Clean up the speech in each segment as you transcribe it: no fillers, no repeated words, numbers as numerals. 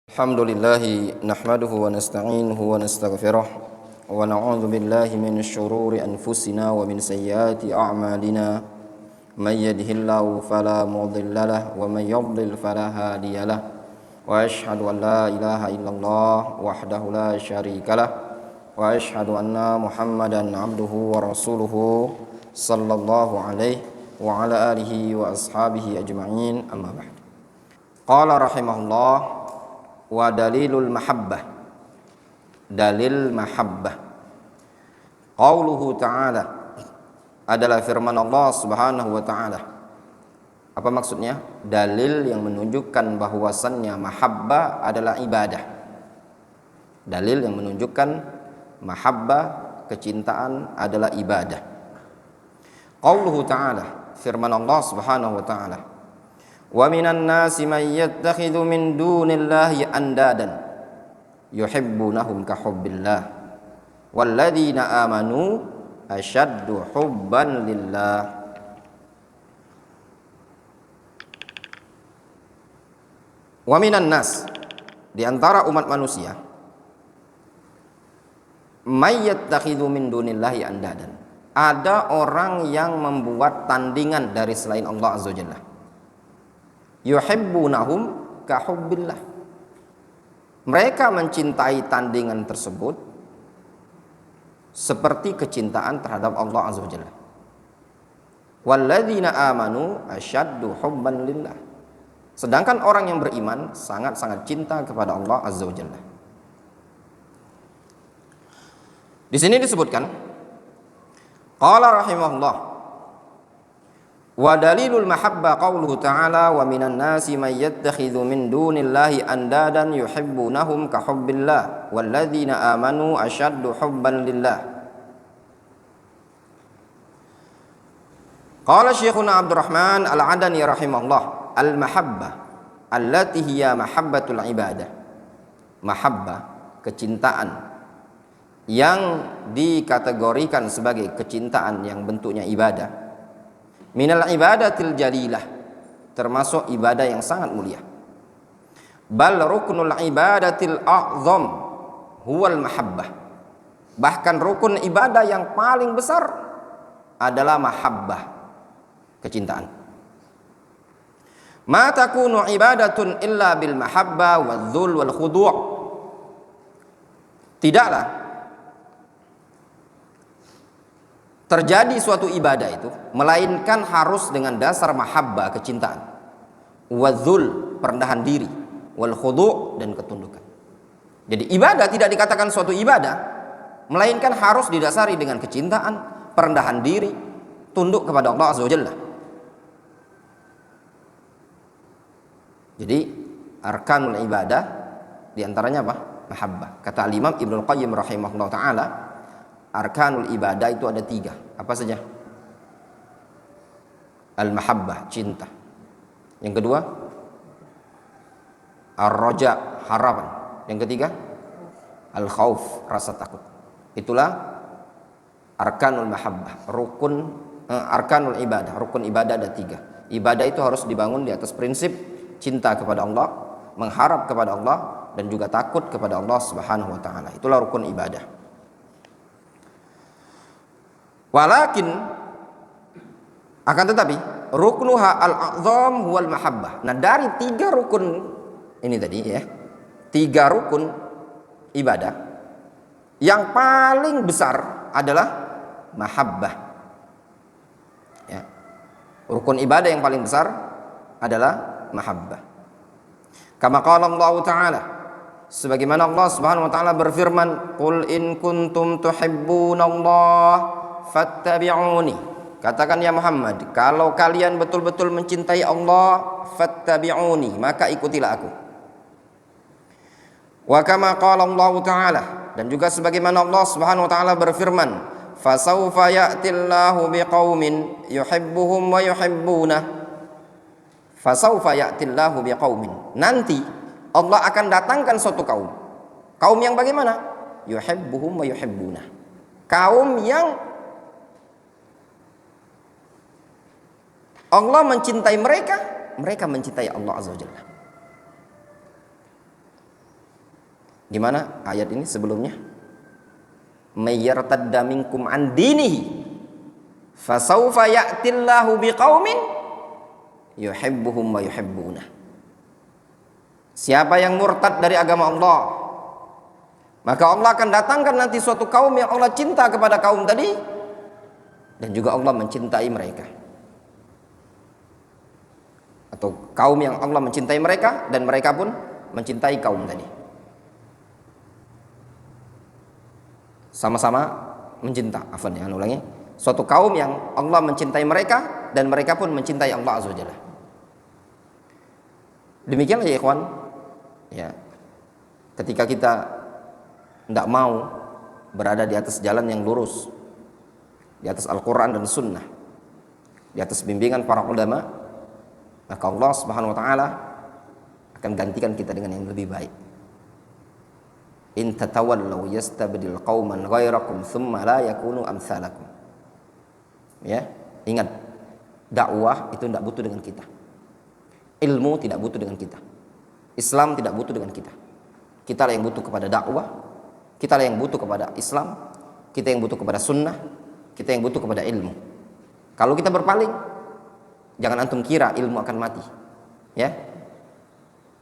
Alhamdulillahi nahmaduhu wa nasta'inuhu wa nastaghfiruh wa na'udzu billahi min syururi anfusina wa min sayyiati a'malina may yahdihillahu fala mudilla lahu wa may yudlil fala hadiya lahu wa asyhadu an la ilaha illallah wahdahu la syarika lahu wa asyhadu anna Muhammadan 'abduhu wa rasuluhu sallallahu alaihi wa ala alihi wa ashabihi ajma'in amma ba'd. Qala rahimahullah wa dalilul mahabbah, dalil mahabbah, qauluhu ta'ala, adalah firman Allah subhanahu wa ta'ala. Apa maksudnya? Dalil yang menunjukkan bahwasannya mahabbah adalah ibadah. Dalil yang menunjukkan mahabbah, kecintaan adalah ibadah. Qauluhu ta'ala, firman Allah subhanahu wa ta'ala, wa minan nasi may yattakhidhu min dunillahi andadan yuhibbunahum ka hubbillah walladzina amanu asyaddu hubban lillah. Wa minan nas, di antara umat manusia, may yattakhidhu min dunillahi andadan, ada orang yang membuat tandingan dari selain Allah azza wajalla. Yuhibbunahum ka hubbillah, mereka mencintai tandingan tersebut seperti kecintaan terhadap Allah azza wajalla. Walladzina amanu asyaddu hubban lillah, sedangkan orang yang beriman sangat-sangat cinta kepada Allah azza wajalla. Di sini disebutkan, qala rahimahullah, wa dalilul mahabbah qauluhu ta'ala wa minan nasi may yattakhidhu min dunillahi andadan yuhibbunahum ka hubbillah walladzina amanu asyaddu hubban lillah. Qala Syekhuna Abdurrahman Al-Adani rahimahullah, al-mahabbah allati hiya mahabbatul ibadah, mahabbah, kecintaan yang dikategorikan sebagai kecintaan yang bentuknya ibadah, minal ibadatil jalilah, termasuk ibadah yang sangat mulia. Bal ruknul ibadatil a'zam huwal mahabbah, bahkan rukun ibadah yang paling besar adalah mahabbah, kecintaan. Ma takunu ibadatun illa bil mahabbah wadzul wal khudu', tidaklah terjadi suatu ibadah itu melainkan harus dengan dasar mahabbah, kecintaan, wadzul, perendahan diri, wal khudu', dan ketundukan. Jadi ibadah tidak dikatakan suatu ibadah melainkan harus didasari dengan kecintaan, perendahan diri, tunduk kepada Allah azza wajalla. Jadi arkanul ibadah diantaranya apa? Mahabbah. Kata Imam Ibnul Qayyim rahimahullah ta'ala, arkanul ibadah itu ada 3. Apa saja? Al-mahabbah, cinta. Yang kedua, ar-raja, harapan. Yang ketiga, al-khauf, rasa takut. Itulah arkanul mahabbah, arkanul ibadah. Rukun ibadah ada 3. Ibadah itu harus dibangun di atas prinsip cinta kepada Allah, mengharap kepada Allah, dan juga takut kepada Allah subhanahu wa ta'ala. Itulah rukun ibadah. Walakin, akan tetapi, ruknuha al-a'zam huwal mahabbah. Nah, dari 3 rukun ini tadi ya, 3 rukun ibadah, yang paling besar adalah mahabbah. Ya. Rukun ibadah yang paling besar adalah mahabbah. Kama qala Allah Ta'ala, sebagaimana Allah Subhanahu wa taala berfirman, qul in kuntum tuhibbunallah fattabi'uni, katakan ya Muhammad, kalau kalian betul-betul mencintai Allah, fattabi'uni, maka ikutilah aku. Wa kama qala Allah Ta'ala, dan juga sebagaimana Allah Subhanahu wa taala berfirman, fasawfa ya'tillahu biqaumin yuhibbuhum wa yuhibbunah. Fasawfa ya'tillahu biqaumin, nanti Allah akan datangkan suatu kaum. Kaum yang bagaimana? Yuhibbuhum wa yuhibbunah, kaum yang Allah mencintai mereka, mereka mencintai Allah azza wajalla. Gimana ayat ini sebelumnya? May yartadda minkum an dinihi fasawfa ya'tillahu biqaumin yuhibbuhum wa yuhibbuna. Siapa yang murtad dari agama Allah, maka Allah akan datangkan nanti suatu kaum yang Allah cinta kepada kaum tadi, dan juga Allah mencintai mereka. Atau kaum yang Allah mencintai mereka dan mereka pun mencintai kaum tadi. Sama-sama mencinta. Ulangi. Suatu kaum yang Allah mencintai mereka dan mereka pun mencintai Allah Azza wa Jalla. Demikianlah ya ikhwan. Ya. Ketika kita tidak mau berada di atas jalan yang lurus, di atas Al-Quran dan Sunnah, di atas bimbingan para ulama, maka Allah Subhanahu wa ta'ala akan gantikan kita dengan yang lebih baik. In tatawallaw yastabdil qauman ghairakum thumma la yakunu amsalakum. Ya, ingat, dakwah itu tidak butuh dengan kita. Ilmu tidak butuh dengan kita. Islam tidak butuh dengan kita. Kita lah yang butuh kepada dakwah, kita lah yang butuh kepada Islam, kita yang butuh kepada sunnah, kita yang butuh kepada ilmu. Kalau kita berpaling, jangan antum kira ilmu akan mati. Ya,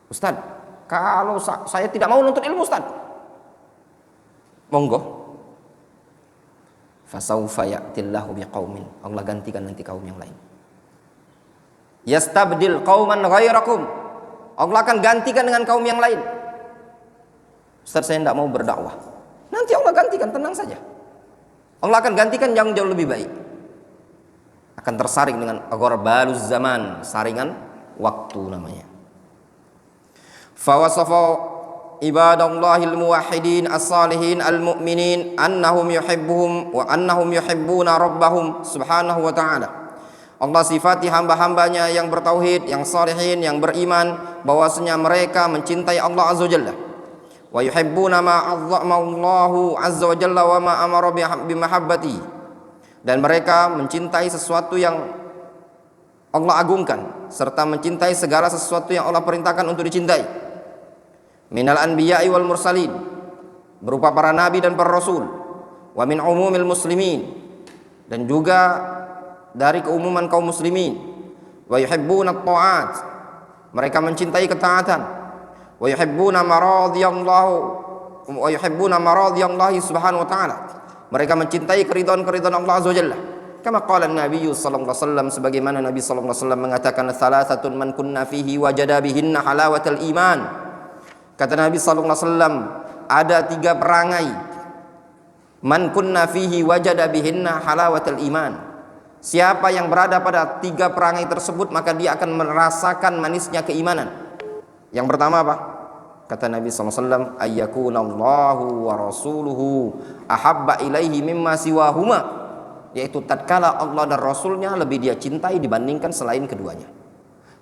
Ustaz, kalau saya tidak mau nuntut ilmu, Ustaz, monggo. Fasawfa ya'tillahu biqaumin. Allah gantikan nanti kaum yang lain. Yastabdil qauman ghairakum. Allah akan gantikan dengan kaum yang lain. Ustaz, saya tidak mau berdakwah. Nanti Allah gantikan, tenang saja. Allah akan gantikan yang jauh lebih baik. Akan tersaring dengan agharbaluz zaman, saringan waktu namanya. Fawasafa ibadallahil muwahhidin as-salihin al-mu'minin annahum yuhibbuhum wa annahum yuhibbuna rabbahum subhanahu wa ta'ala. Allah sifati hamba-hambanya yang bertauhid, yang salihin, yang beriman, bahwasanya mereka mencintai Allah Azza wa Jalla. Wa yuhibbuna ma 'azzama Allahu Azza wa Jalla wa ma amara bi mahabbati. Dan mereka mencintai sesuatu yang Allah agungkan serta mencintai segala sesuatu yang Allah perintahkan untuk dicintai. Minal anbiya'i wal mursalin, berupa para nabi dan para rasul, wa min umumil muslimin, dan juga dari keumuman kaum muslimin. Wa yuhibbuna at-ta'at, mereka mencintai ketaatan. Wa yuhibbuna maradhiyallahi subhanahu wa ta'ala, mereka mencintai keridhaan Allah Azza wa Jalla. Kama qala Nabi sallallahu alaihi wasallam, sebagaimana Nabi sallallahu alaihi wasallam mengatakan, thalathatun man kunna fihi wajada bihinna halawatal iman. Kata Nabi sallallahu alaihi wasallam, ada 3 perangai, man kunna fihi wajada bihinna halawatal iman. Siapa yang berada pada 3 perangai tersebut, maka dia akan merasakan manisnya keimanan. Yang pertama apa? Kata Nabi sallallahu alaihi wasallam, ayyakunallahu wa rasuluhu ahabba ilaihi mimma siwahuma, yaitu tatkala Allah dan Rasulnya lebih dia cintai dibandingkan selain keduanya.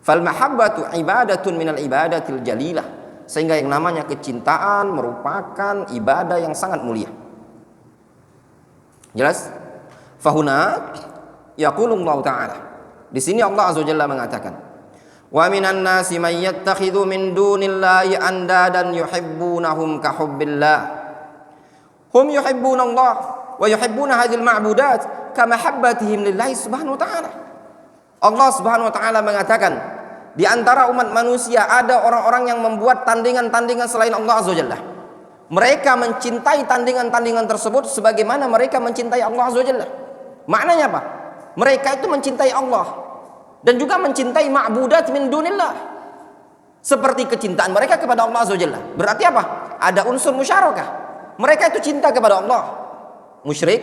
Fal mahabbatu ibadatun minal ibadatil jalilah, sehingga yang namanya kecintaan merupakan ibadah yang sangat mulia. Jelas? Fahuna yaqulullahu ta'ala, di sini Allah Azza wa Jalla mengatakan, wa minan nasi may yattakhidhu min dunillahi andadan yuhibbunahum ka hubbillah. Hum yuhibbunallah wa yuhibbuna hadhil ma'budat ka mahabbatihim lillahi subhanahu wa ta'ala. Allah Subhanahu wa ta'ala mengatakan, di antara umat manusia ada orang-orang yang membuat tandingan-tandingan selain Allah Azza wa Jalla. Mereka mencintai tandingan-tandingan tersebut sebagaimana mereka mencintai Allah Azza wa Jalla. Maknanya apa? Mereka itu mencintai Allah dan juga mencintai ma'budat min dunillah, seperti kecintaan mereka kepada Allah Azza wa Jalla. Berarti apa? Ada unsur musyarakah. Mereka itu cinta kepada Allah. Musyrik,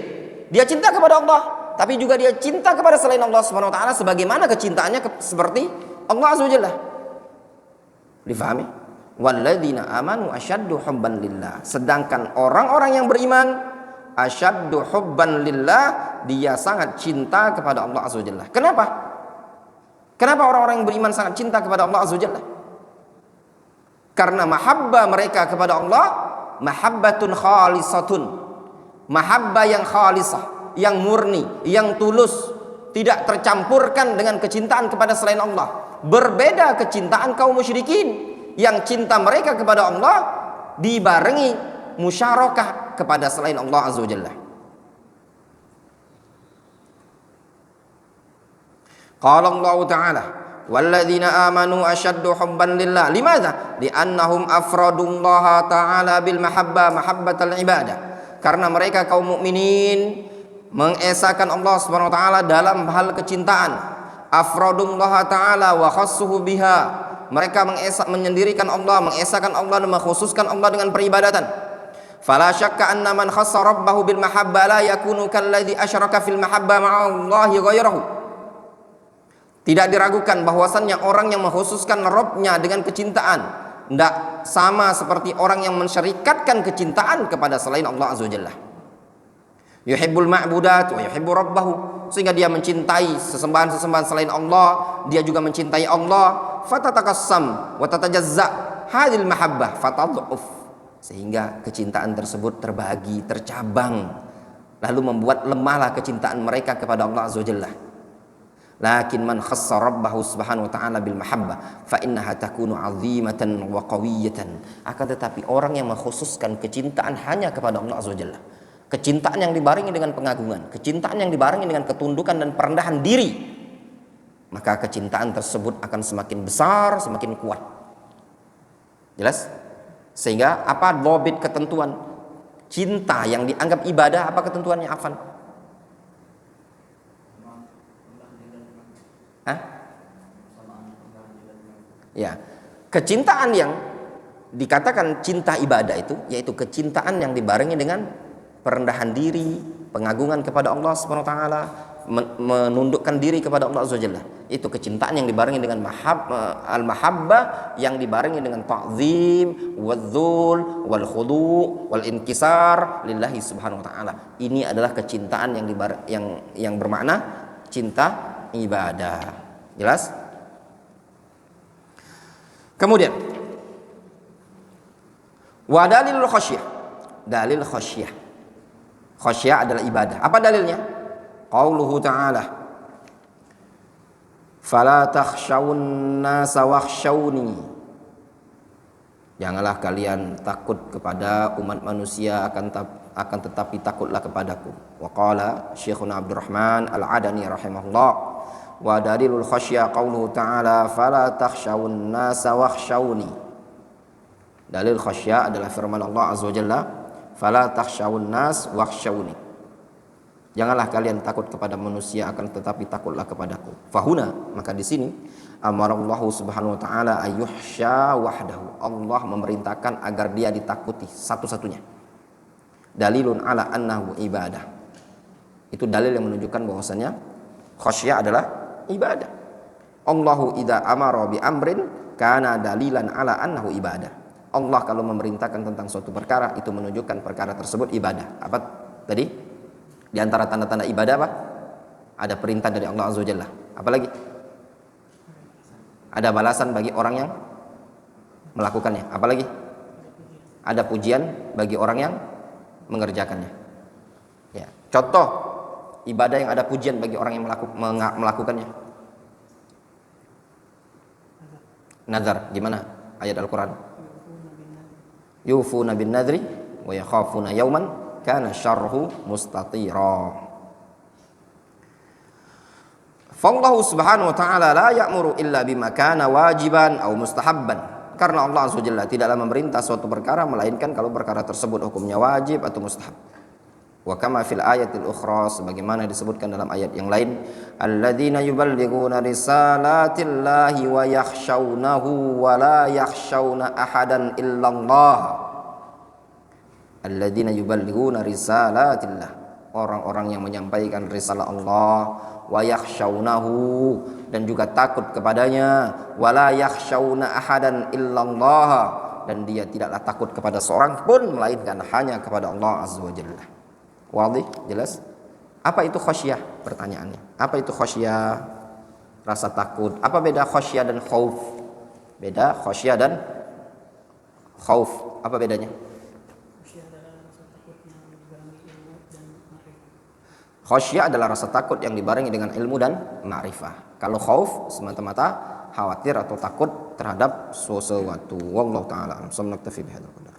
dia cinta kepada Allah, tapi juga dia cinta kepada selain Allah Subhanahu wa ta'ala, sebagaimana kecintaannya seperti Allah Azza wa Jalla. Difahami? Walladzina amanu asyaddu hubban lillah. Sedangkan orang-orang yang beriman, asyaddu hubban lillah, dia sangat cinta kepada Allah Azza wa Jalla. Kenapa? Kenapa orang-orang yang beriman sangat cinta kepada Allah Azza wa Jalla? Karena mahabbah mereka kepada Allah mahabbatun khalisatun, mahabbah yang khalisah, yang murni, yang tulus, tidak tercampurkan dengan kecintaan kepada selain Allah. Berbeda kecintaan kaum musyrikin yang cinta mereka kepada Allah dibarengi musyarakah kepada selain Allah Azza wa Jalla. Qala Allah Ta'ala walladzina amanu ashaddu hubban lillah. Limadza? Li'annahum afradullaha ta'ala bil mahabbatal ibadah. Karena mereka kaum mukminin mengesahkan Allah Subhanahu wa taala dalam hal kecintaan. Afradullaha ta'ala wa khassuhu biha. Mereka menyendirikan Allah, mengesahkan Allah dan mengkhususkan Allah dengan peribadatan. Fala syakka anna man khassa rabbahu bil mahabbah la yakunu kalladzi asyraka fil mahabbah ma'allahi ghairahu. Tidak diragukan bahwasannya orang yang mengkhususkan Rabbnya dengan kecintaan tidak sama seperti orang yang mensyarikatkan kecintaan kepada selain Allah Azza wa Jalla. Yuhibbul ma'budat wa yuhibbu rabbahu, sehingga dia mencintai sesembahan-sesembahan selain Allah, dia juga mencintai Allah. Fatatakassam wa tatajazza hadil mahabbah fatadhuf, sehingga kecintaan tersebut terbagi, tercabang, lalu membuat lemahlah kecintaan mereka kepada Allah Azza wa Jalla. Lakin man khassa rabbahu subhanahu wa ta'ala bil mahabbah fa innaha takunu 'azimatan wa qawiyatan. Akan tetapi orang yang mengkhususkan kecintaan hanya kepada Allah Azza wa Jalla, kecintaan yang dibarengi dengan pengagungan, kecintaan yang dibarengi dengan ketundukan dan perendahan diri, maka kecintaan tersebut akan semakin besar, semakin kuat. Jelas? Sehingga apa dhabit ketentuan cinta yang dianggap ibadah, apa ketentuannya, Afan? Ya, kecintaan yang dikatakan cinta ibadah itu yaitu kecintaan yang dibarengi dengan perendahan diri, pengagungan kepada Allah Subhanahu wa taala, menundukkan diri kepada Allah Azza wa Jalla. Itu kecintaan yang dibarengi dengan al-mahabbah, yang dibarengi dengan ta'zim, wadzul, wal khudu, wal inkisar lillahi subhanahu wa taala. Ini adalah kecintaan yang bermakna cinta ibadah. Jelas? Kemudian wa dalilul khasyah. Dalil khasyah. Khasyah adalah ibadah. Apa dalilnya? Qauluhu ta'ala fala takhshawun nasa wakhshawni. Janganlah kalian takut kepada umat manusia, akan tetapi takutlah kepadaku. Wa qala Syekhuna Abdurrahman Al-Adani rahimahullah wa dalilul khasyah qauluhu ta'ala fala takhshawun nasa wakhshawni. Dalil khasyah adalah firman Allah Azza wa Jalla fala takhshawun nas wakhshawni. Janganlah kalian takut kepada manusia, akan tetapi takutlah kepadaku. Fahuna, maka di sini amarallahu subhanahu wa ta'ala ayyuhsya wahdahu. Allah memerintahkan agar dia ditakuti satu-satunya. Dalilun ala annahu ibadah. Itu dalil yang menunjukkan bahwasanya khasyah adalah ibadah. Allahu idza amara bi amrin kana dalilan ala annahu ibadah. Allah kalau memerintahkan tentang suatu perkara itu menunjukkan perkara tersebut ibadah. Apa tadi? Di antara tanda-tanda ibadah apa? Ada perintah dari Allah Azza wa Jalla. Apalagi? Ada balasan bagi orang yang melakukannya. Apalagi? Ada pujian bagi orang yang mengerjakannya. Ya. Contoh ibadah yang ada pujian bagi orang yang melakukannya. Nazar, gimana ayat Al-Quran? Yufuna bin nadri wa yakhafuna yawman kana syarruhu mustatira. Fallahu subhanahu wa ta'ala la ya'muru illa bima kana wajiban aw mustahabban. Karena Allah Azza wa Jalla tidaklah memerintah suatu perkara melainkan kalau perkara tersebut hukumnya wajib atau mustahab. Wa kama fil ayatil ukhra, sebagaimana disebutkan dalam ayat yang lain, alladzina yuballighuna risalatillahi wa yakhshawnahu wa la yakhshawna ahadan illallah. Alladzina yuballighuna risalatillah, orang-orang yang menyampaikan risalah Allah, wa yakhshawnahu, dan juga takut kepadanya, wa la yakhshawna ahadan illallah, dan dia tidaklah takut kepada seorang pun melainkan hanya kepada Allah Azza wa Jalla. Wadih, jelas? Apa itu khasyah? Pertanyaannya. Apa itu khasyah? Rasa takut. Apa beda khasyah dan khauf? Beda khasyah dan khauf. Apa bedanya? Khasyah adalah rasa takut yang dibarengi dengan ilmu dan ma'rifah. Kalau khauf semata-mata khawatir atau takut terhadap sesuatu. Wallahu ta'ala a'lam. Naktafi bihadzal qadar.